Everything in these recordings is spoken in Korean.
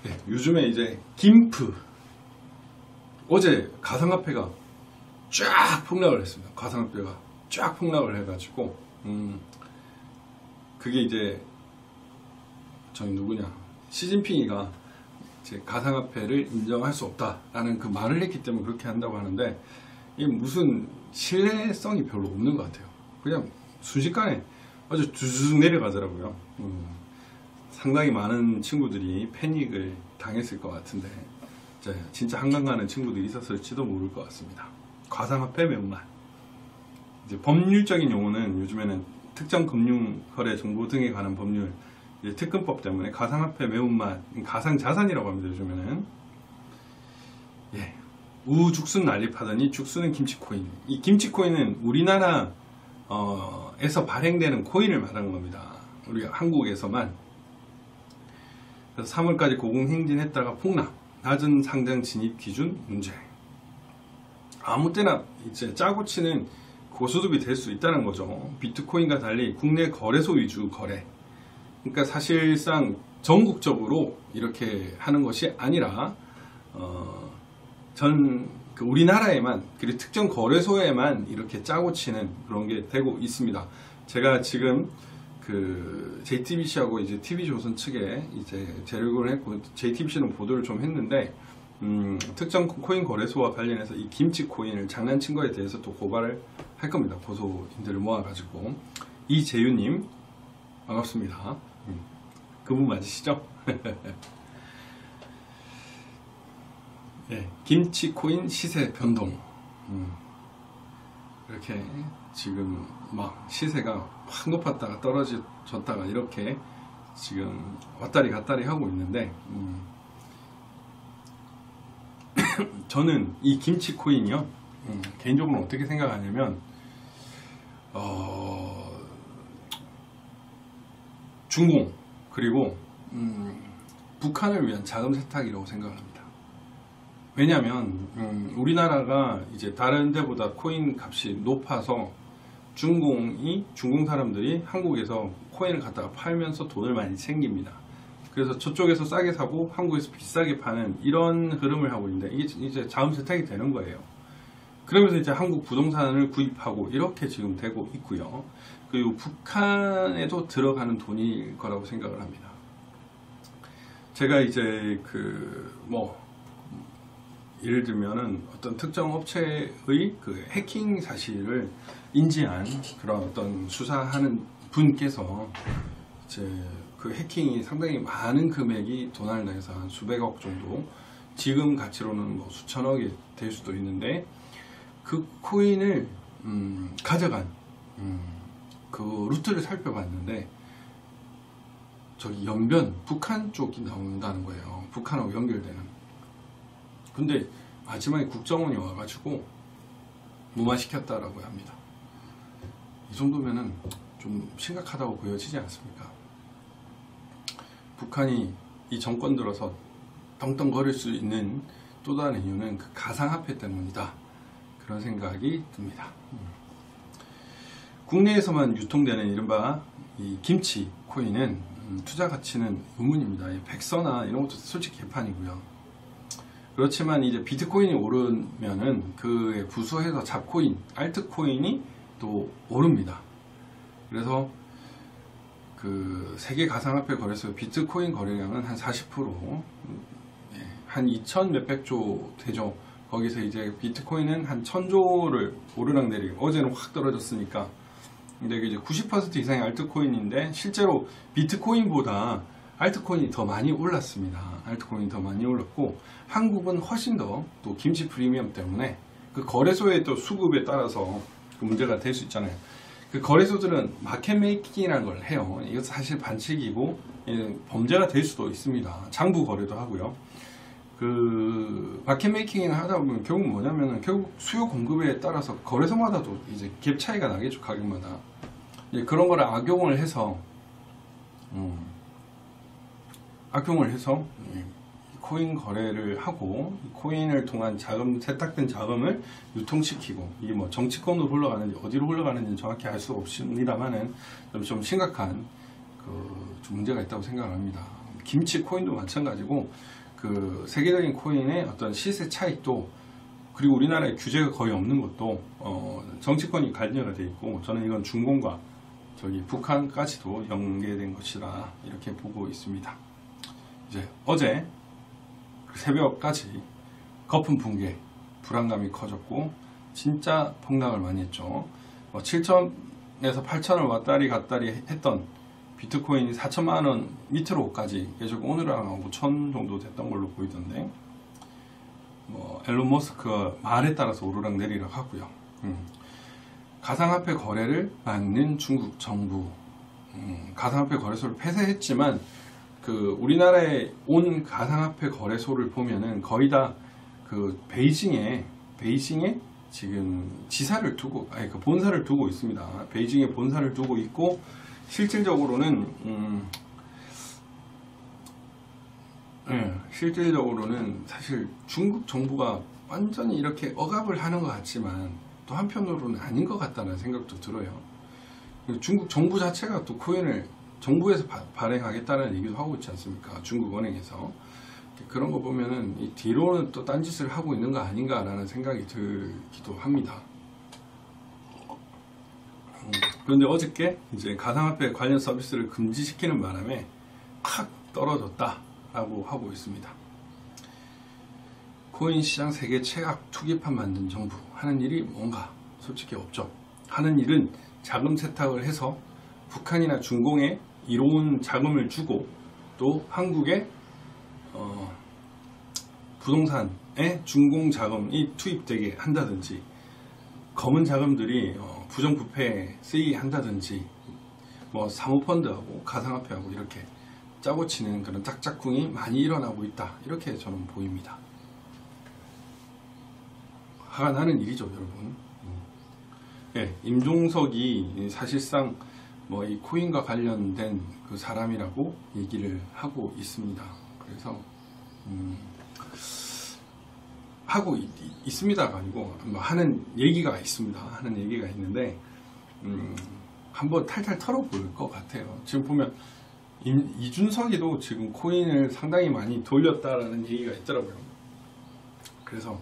네, 요즘에 이제 김프 어제 가상화폐가 쫙 폭락을 했습니다. 가상화폐가 쫙 폭락을 해가지고 그게 이제 저희 누구냐 시진핑이가 이제 가상화폐를 인정할 수 없다라는 그 말을 했기 때문에 그렇게 한다고 하는데 이게 무슨 신뢰성이 별로 없는 것 같아요. 그냥 순식간에 아주 두두둑 내려가더라고요. 상당히 많은 친구들이 패닉을 당했을 것 같은데 진짜 한강 가는 친구들이 있었을지도 모를 것 같습니다. 가상화폐 매운맛. 이제 법률적인 용어는 요즘에는 특정 금융거래 정보 등에 관한 법률 특근법 때문에 가상화폐 매운맛, 가상자산이라고 합니다. 요즘에는. 예. 우죽순 난립하더니 죽순은 김치코인. 이 김치코인은 우리나라 에서 발행되는 코인을 말하는 겁니다. 우리가 한국에서만. 그래서 3월까지 고공행진했다가 폭락. 낮은 상장 진입 기준 문제. 아무 때나 이제 짜고 치는 고수습이 될 수 있다는 거죠. 비트코인과 달리 국내 거래소 위주 거래. 그러니까 사실상 전국적으로 이렇게 하는 것이 아니라 우리나라에만 그리고 특정 거래소에만 이렇게 짜고 치는 그런 게 되고 있습니다. 제가 지금 그 JTBC하고 이제 TV조선 측에 이제 재력을 했고 JTBC는 보도를 좀 했는데 특정 코인 거래소와 관련해서 이 김치 코인을 장난친 거에 대해서 또 고발을 할 겁니다. 고소인들을 모아가지고. 이재유님 반갑습니다. 그분 맞으시죠? 네, 김치 코인 시세 변동. 이렇게 지금 막 시세가 확 높았다가 떨어졌다가 이렇게 지금 왔다리 갔다리 하고 있는데 저는 이 김치 코인이요 개인적으로 어떻게 생각하냐면 중공 그리고 북한을 위한 자금 세탁이라고 생각을 합니다. 왜냐하면 우리나라가 이제 다른 데보다 코인 값이 높아서 중공 사람들이 한국에서 코인을 갖다가 팔면서 돈을 많이 챙깁니다. 그래서 저쪽에서 싸게 사고 한국에서 비싸게 파는 이런 흐름을 하고 있는데 이게 이제 자금 세탁이 되는 거예요. 그러면서 이제 한국 부동산을 구입하고 이렇게 지금 되고 있고요. 그리고 북한에도 들어가는 돈일 거라고 생각을 합니다. 제가 이제 예를 들면은 어떤 특정 업체의 그 해킹 사실을 인지한 그런 어떤 수사하는 분께서 이제 그 해킹이 상당히 많은 금액이 도난을 해서 한 수백억 정도, 지금 가치로는 뭐 수천억이 될 수도 있는데 그 코인을 가져간 그 루트를 살펴봤는데 저기 연변 북한 쪽이 나온다는 거예요. 북한하고 연결되는. 근데 마지막에 국정원이 와가지고 무마시켰다라고 합니다. 이 정도면은 좀 심각하다고 보여지지 않습니까? 북한이 이 정권 들어서 떵떵거릴 수 있는 또 다른 이유는 그 가상화폐 때문이다. 그런 생각이 듭니다. 국내에서만 유통되는 이른바 이 김치 코인은 투자 가치는 의문입니다. 백서나 이런 것도 솔직히 개판이고요. 그렇지만 이제 비트코인이 오르면은 그에 부수해서 잡코인, 알트코인이 또 오릅니다. 그래서 그 세계 가상화폐 거래소 비트코인 거래량은 한 40%, 한 2천 몇백조 되죠. 거기서 이제 비트코인은 한 1000조를 오르락내리락, 어제는 확 떨어졌으니까. 근데 이제 90% 이상이 알트코인인데 실제로 비트코인보다 알트코인이 더 많이 올랐습니다. 알트코인이 더 많이 올랐고 한국은 훨씬 더 또 김치 프리미엄 때문에 그 거래소의 또 수급에 따라서 그 문제가 될 수 있잖아요. 그 거래소들은 마켓 메이킹이라는 걸 해요. 이것은 사실 반칙이고 범죄가 될 수도 있습니다. 장부 거래도 하고요. 그 마켓 메이킹을 하다 보면 결국 뭐냐면은 결국 수요 공급에 따라서 거래소마다도 이제 갭 차이가 나겠죠. 가격마다. 그런 거를 악용을 해서 코인 거래를 하고 코인을 통한 세탁된 자금을 유통시키고 이게 뭐 정치권으로 흘러가는지 어디로 흘러가는지 정확히 알 수 없습니다만은 좀 심각한 좀 문제가 있다고 생각을 합니다. 김치 코인도 마찬가지고 그 세계적인 코인의 어떤 시세 차익도, 그리고 우리나라에 규제가 거의 없는 것도 정치권이 관여가 돼 있고, 저는 이건 중공과 저기 북한까지도 연계된 것이라 이렇게 보고 있습니다. 이제 어제 새벽까지 거품 붕괴, 불안감이 커졌고 진짜 폭락을 많이 했죠. 7천에서 8천을 왔다리 갔다리 했던 비트코인이 4천만원 밑으로까지 계속 오늘은 한 5천 정도 됐던 걸로 보이던데, 앨런 머스크 말에 따라서 오르락 내리락 하고요. 가상화폐 거래를 막는 중국 정부, 가상화폐 거래소를 폐쇄했지만 그 우리나라에 온 가상화폐 거래소를 보면은 거의 다 그 베이징에 지금 지사를 두고, 그 본사를 두고 있습니다. 베이징에 본사를 두고 있고, 실질적으로는 사실 중국 정부가 완전히 이렇게 억압을 하는 것 같지만 또 한편으로는 아닌 것 같다는 생각도 들어요. 중국 정부 자체가 또 코인을 정부에서 발행하겠다는 얘기도 하고 있지 않습니까? 중국 은행에서. 그런 거 보면은 이 뒤로는 또 딴짓을 하고 있는 거 아닌가라는 생각이 들기도 합니다. 그런데 어저께 이제 가상화폐 관련 서비스를 금지시키는 바람에 확 떨어졌다라고 하고 있습니다. 코인 시장 세계 최악 투기판 만든 정부, 하는 일이 뭔가 솔직히 없죠. 하는 일은 자금 세탁을 해서 북한이나 중공에 이로운 자금을 주고, 또 한국에 부동산에 중공 자금이 투입되게 한다든지, 검은 자금들이 부정부패에 쓰이게 한다든지, 사모펀드하고 가상화폐하고 이렇게 짜고 치는 그런 짝짝꿍이 많이 일어나고 있다, 이렇게 저는 보입니다. 화가 나는 일이죠, 여러분. 임종석이 사실상 이 코인과 관련된 그 사람이라고 얘기를 하고 있습니다. 그래서 하고 있습니다가 아니고 하는 얘기가 있습니다. 하는 얘기가 있는데 한번 탈탈 털어볼 것 같아요. 지금 보면 이준석이도 지금 코인을 상당히 많이 돌렸다라는 얘기가 있더라고요. 그래서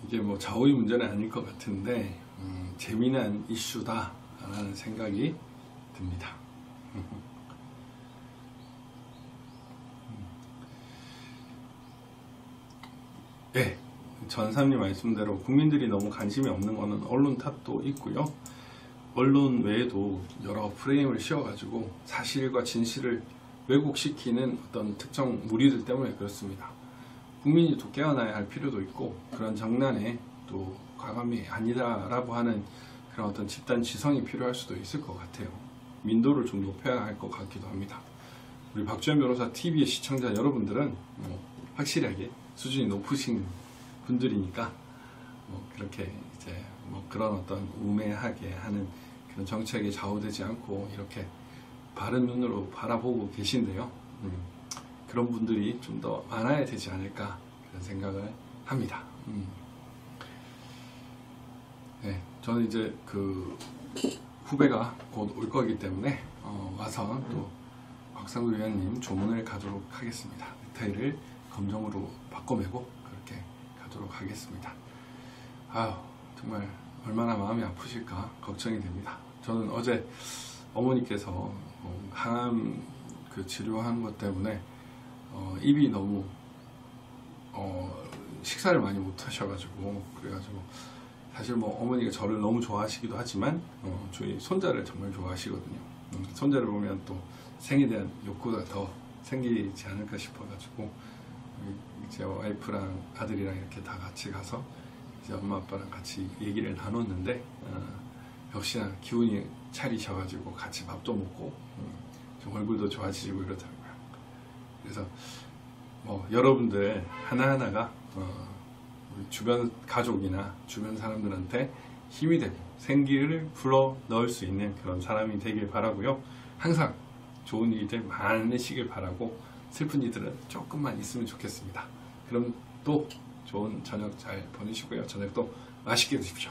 이게 좌우의 문제는 아닐 것 같은데 재미난 이슈다라는 생각이 듭니다. 네, 전사님 말씀대로 국민들이 너무 관심이 없는 거는 언론 탓도 있고요. 언론 외에도 여러 프레임을 씌워가지고 사실과 진실을 왜곡시키는 어떤 특정 무리들 때문에 그렇습니다. 국민이 또 깨어나야 할 필요도 있고, 그런 장난에 또 과감히 아니다라고 하는 그런 어떤 집단 지성이 필요할 수도 있을 것 같아요. 민도를 좀 높여야 할 것 같기도 합니다. 우리 박주현 변호사 TV의 시청자 여러분들은 확실하게 수준이 높으신 분들이니까 그렇게 이제 그런 어떤 우매하게 하는 그런 정책에 좌우되지 않고 이렇게 바른 눈으로 바라보고 계신데요. 그런 분들이 좀 더 많아야 되지 않을까 그런 생각을 합니다. 네, 저는 이제 그 후배가 곧 올 거기 때문에 와서 또 곽상도 위원님 조문을 가도록 하겠습니다. 넥타이를 검정으로 바꿔매고 그렇게 가도록 하겠습니다. 아유, 정말 얼마나 마음이 아프실까 걱정이 됩니다. 저는 어제 어머니께서 항암 그 치료하는 것 때문에 입이 너무 식사를 많이 못 하셔가지고, 그래가지고 사실 어머니가 저를 너무 좋아하시기도 하지만 저희 손자를 정말 좋아하시거든요. 손자를 보면 또 생에 대한 욕구가 더 생기지 않을까 싶어가지고 제 와이프랑 아들이랑 이렇게 다 같이 가서 이제 엄마 아빠랑 같이 얘기를 나눴는데 역시나 기운이 차리셔가지고 같이 밥도 먹고 좀 얼굴도 좋아지시고 이러더라고요. 그래서 여러분들 하나하나가 우리 주변 가족이나 주변 사람들한테 힘이 되고 생기를 불어 넣을 수 있는 그런 사람이 되길 바라고요. 항상 좋은 일들 많으시길 바라고, 슬픈 일들은 조금만 있으면 좋겠습니다. 그럼 또 좋은 저녁 잘 보내시고요. 저녁도 맛있게 드십시오.